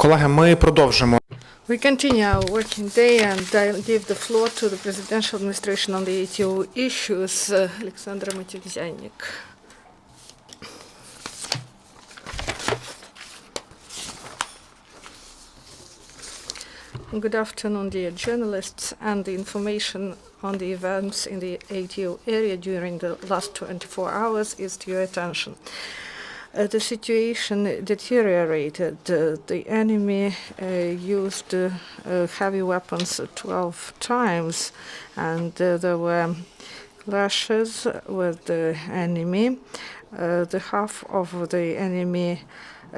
Колеги, ми продовжимо. We continue our working day and I give the floor to the Presidential Administration on the ATO issues, Oleksandr Motuzyanyk. Good afternoon, dear journalists, and the information on the events in the ATO area during the last 24 hours is to your attention. The situation deteriorated. The enemy used heavy weapons 12 times, and there were clashes with the enemy. The half of the enemy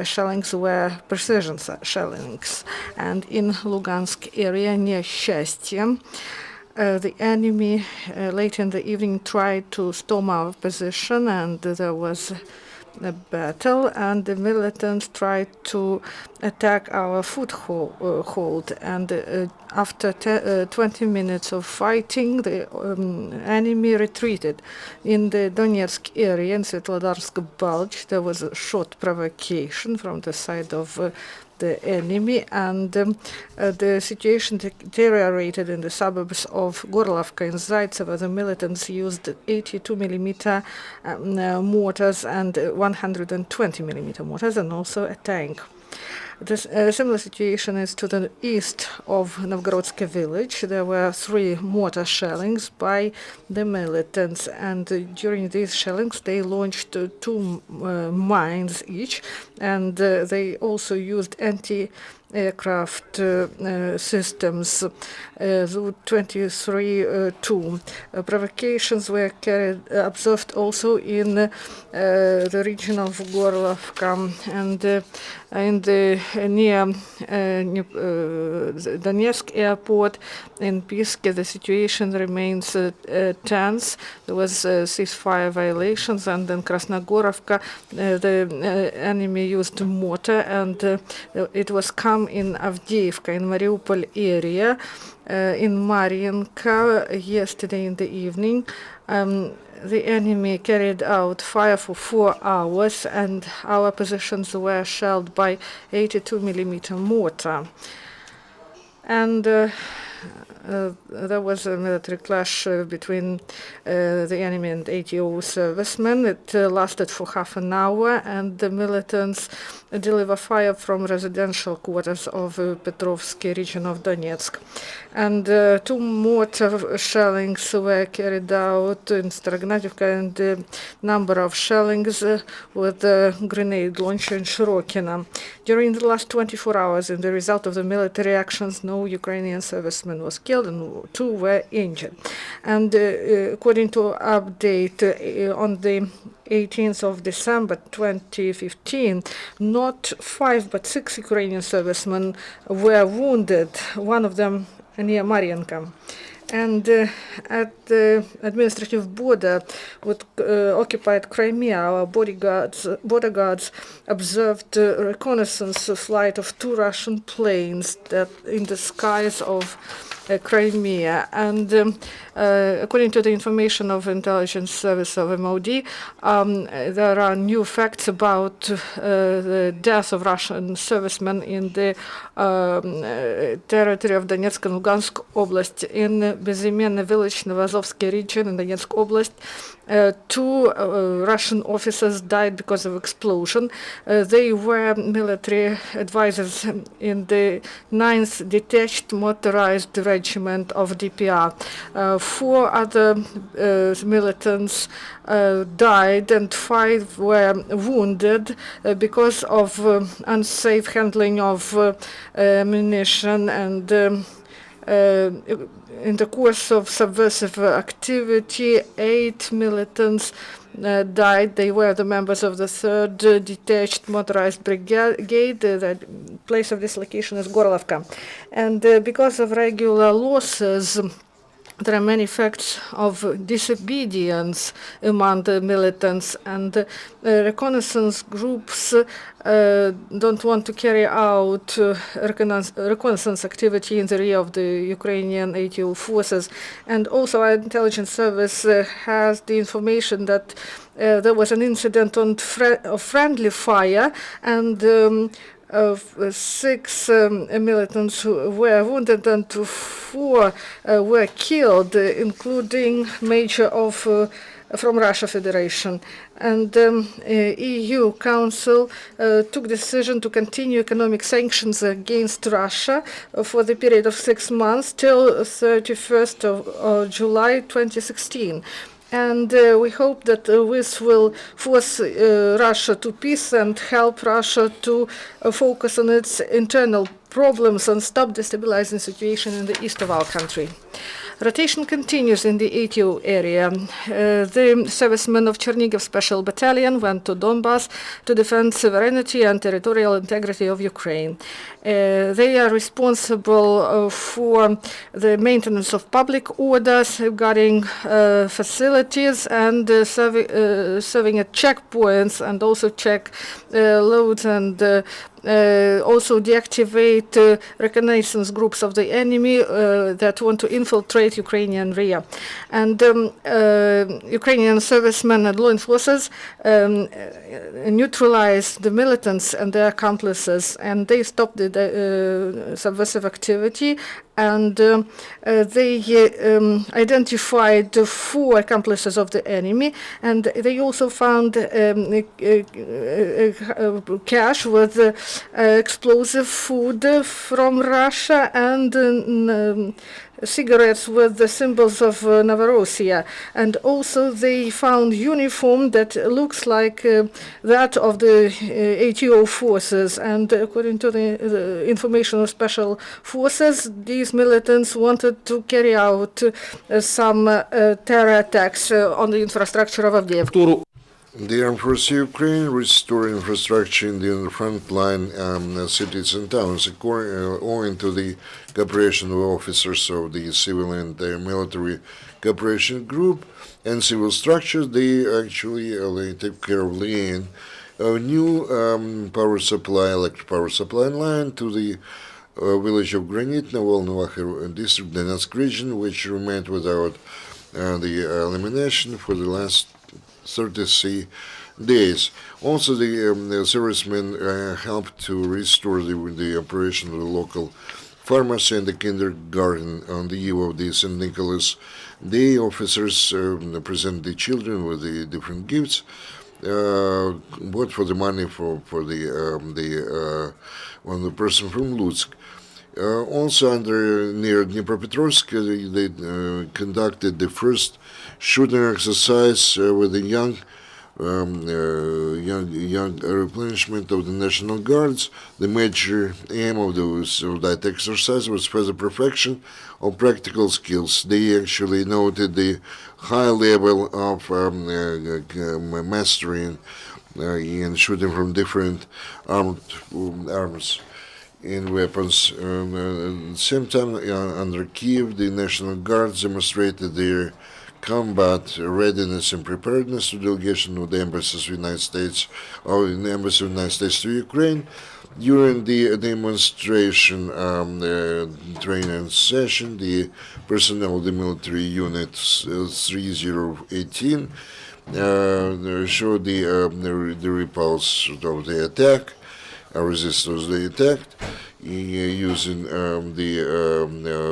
shellings were precision shellings, and in Lugansk area near Shestye, the enemy late in the evening tried to storm our position, and there was a battle, and the militants tried to attack our foothold. And after 20 minutes of fighting, the enemy retreated. In the Donetsk area, in Svetlodarsk Bulge, there was a short provocation from the side of the enemy, and the situation deteriorated in the suburbs of Gorlovka and Zaitsevo. The militants used 82 millimeter mortars and 120 millimeter mortars, and also a tank. This similar situation is to the east of Novgorodske village. There were 3 mortar shellings by the militants, and during these shellings they launched 2 mines each, and they also used anti-aircraft systems, Zu-23-2. Provocations were observed also in the region of Gorlovka, and in the near Donetsk airport in Piske, the situation remains tense. There was ceasefire violations, and in Krasnogorovka the enemy used mortar, and it was calm in Avdiivka, in Mariupol area. In Mariinka yesterday in the evening, the enemy carried out fire for 4 hours, and our positions were shelled by 82 millimeter mortar. And there was a military clash between the enemy and ATO servicemen. It lasted for half an hour, and the militants deliver fire from residential quarters of Petrovsky region of Donetsk. And 2 mortar shellings were carried out in Starognativka, and the number of shellings with a grenade launcher in Shirokino. During the last 24 hours, in the result of the military actions, no Ukrainian serviceman was killed and 2 were injured. And according to update on the 18th of December 2015, not 5 but 6 Ukrainian servicemen were wounded, one of them near Mariinka. And at the administrative border with occupied Crimea, our border guards observed a reconnaissance flight of 2 Russian planes that in the skies of Crimea. And according to the information of intelligence service of MOD, there are new facts about the death of Russian servicemen in the territory of Donetsk and Lugansk Oblast. In Bezimenne village, Novozovsky region in Donetsk Oblast, 2 Russian officers died because of explosion. They were military advisors in the 9th Detached Motorized Regiment of DPR. 4 other militants died, and 5 were wounded because of unsafe handling of ammunition, and in the course of subversive activity, 8 militants died. They were the members of the 3rd Detached Motorized Brigade. The place of dislocation is Gorlovka. And because of regular losses, there are many facts of disobedience among the militants, and reconnaissance groups don't want to carry out reconnaissance activity in the rear of the Ukrainian ATO forces. And also our intelligence service has the information that there was an incident of friendly fire, and 6 militants who were wounded and 4 were killed, including major of from Russia Federation. And EU Council took decision to continue economic sanctions against Russia for the period of 6 months till 31st of July 2016. And we hope that this will force Russia to peace and help Russia to focus on its internal problems and stop destabilizing situation in the east of our country. Rotation continues in the ATO area. The servicemen of Chernigiv Special Battalion went to Donbass to defend sovereignty and territorial integrity of Ukraine. They are responsible for the maintenance of public order, safeguarding facilities, and serving at checkpoints, and also check loads and also deactivate reconnaissance groups of the enemy that want to infiltrate Ukrainian rear. And Ukrainian servicemen and law enforcers neutralized the militants and their accomplices, and they stopped the subversive activity, and they identified 4 accomplices of the enemy, and they also found cache with explosive food from Russia and cigarettes with the symbols of Novorossiya. And also they found uniform that looks like that of the ATO forces. And according to the information of special forces, these militants wanted to carry out some terror attacks on the infrastructure of Avdiivka. The Armed Forces of Ukraine restore infrastructure in the frontline cities and towns, owing to the cooperation of officers of the civil and military cooperation group and civil structures. They actually take care of laying a new electric power supply line to the village of Granit, Navalny district, Donetsk region, which remained without the elimination for the last 33 days. Also, the servicemen helped to restore the operation of the local pharmacy and the kindergarten on the eve of the St. Nicholas Day. Officers present the children with the different gifts, bought for the money for the person from Lutsk. Also, near Dnipropetrovsk, they conducted the first shooting exercise with the young replenishment of the National Guards. The major aim of that exercise was further perfection of practical skills. They actually noted the high level of mastery in shooting from different arms in weapons. At the same time, under Kiev, the National Guards demonstrated their combat readiness and preparedness to delegation of the embassies of the United States to Ukraine. During the demonstration training session, the personnel of the military unit 3018 showed the repulse of the attack, resistance they attacked, using the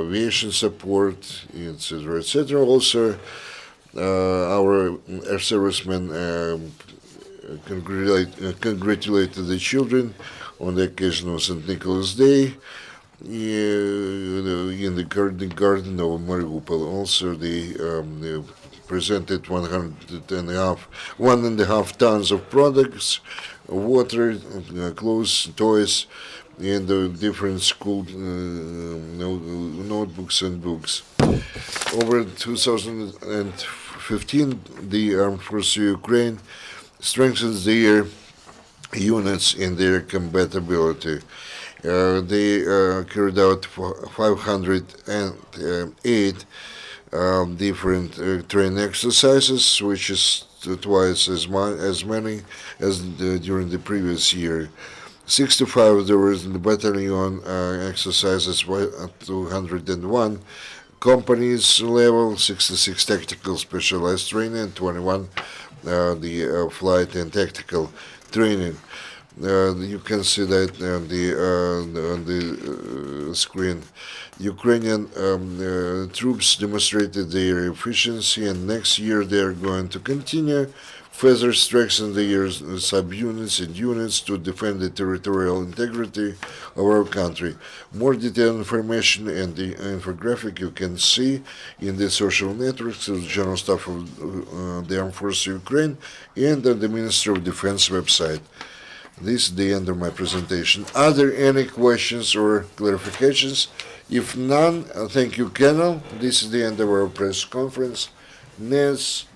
aviation support, etc., etc. Also, our air servicemen congratulated the children on the occasion of St. Nicholas Day in the garden of Mariupol. Also, they presented 1.5 tons of products, water, clothes, toys, and the different school notebooks and books. Over 2015, the Armed Forces of Ukraine strengthens their units in their combatability. They carried out 508 different training exercises, which is twice as many as during the previous year. 65 there was in the battalion exercises, 201 companies level, 66 tactical specialized training, 21 the flight and tactical training. You can see that on the screen. Ukrainian troops demonstrated their efficiency, and next year they are going to continue further strengthen their subunits and units to defend the territorial integrity of our country. More detailed information and the infographic you can see in the social networks of the General Staff of the Armed Forces of Ukraine and on the Ministry of Defense website. This is the end of my presentation. Are there any questions or clarifications? If none, thank you, Colonel. This is the end of our press conference. Nes